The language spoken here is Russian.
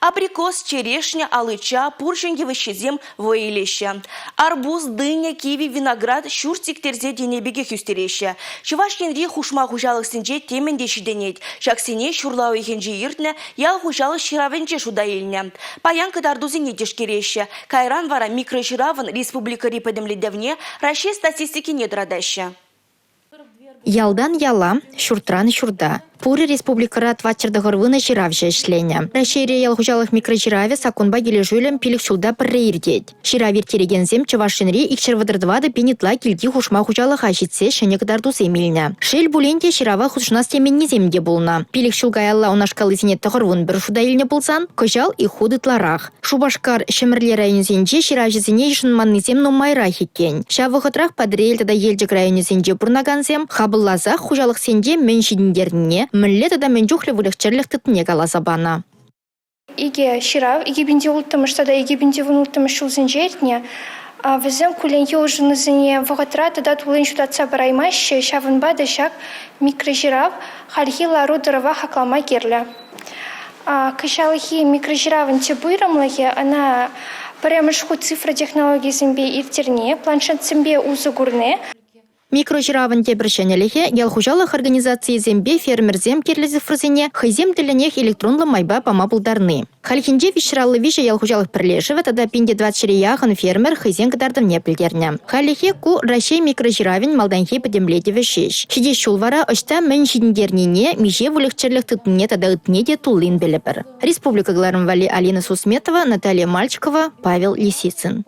Абрикос, черешня, алыча, пуршенге вещезем воилеща. Арбуз, дыня, киви, виноград, шуртик терзе денебеге хюстереща. Чувашкенри хушма хужалық синже теменде шиденет. Шаксине шурлау ехенже иртне, ял хужалық ширавенже шудаилне. Паян кадардузине тешкереща. Кайран вара микроширавын республика рипедемледевне Россия статистики недрадаща. Ялдан яла, шуртран шурда. Пуры республикара твачырдығырвыны жиравжа ішлене. Рашире ялхужалық микрожираве сакунба кележуйлем пилік шулда піррейірдет. Жиравер терегензем чывашынри икшервадырдвады пенетла килди хушма хужалық ажитсе шене кадарду земельне. Шел буленте жирава хушнас теменне земде болна. Пилік шулгаялла унашкалы зенетті ғырвын бір шуда елне болсан, көжал и худытларах. Шубашкар шемірлер районезенже жиравжезене ешінманны зем нумайра хеккен. Шавығытрах падрелтада елжік районезенже бұрнаганзем, хабыллазах хужалық сенде меншидіндеріне миллет да менжухле вылегчерлих тытне галазабана. Иге ширав, иге бинде ултымыш, тада иге бинде вон ултымыш шулзен жердне, візем кулен еужынызыне вғытра, тада тулен жудатса бараймаще, шавынба да шак микрожирав, хальхила рудырова хаклама керлі. Кышалыхи микрожиравын те бұйрамлығы, ана паремышху цифра технологии зімбе иртерне, планшет зімбе узы гурне. Микрожиравын тебіршенеліге ялхужалық организации зембе фермерзем керлізі фрызене хайзем тілінех электронлы майба пама бұлдарны. Хальхинже вишралы виже ялхужалық пірлешіві тада пинде 24 яғын фермер хайзем кадардым не пілдерне. Халихе ку Рашей микрожиравин малданхи подемледеві шеш. Шиде шулвара ұшта мен жидіндернене меже вулікчерлік тытыне тада ұтне де тулын біліпір. Республика Гларым Вали Алина Сусметова, Наталья Мальчикова, Павел Лисицын.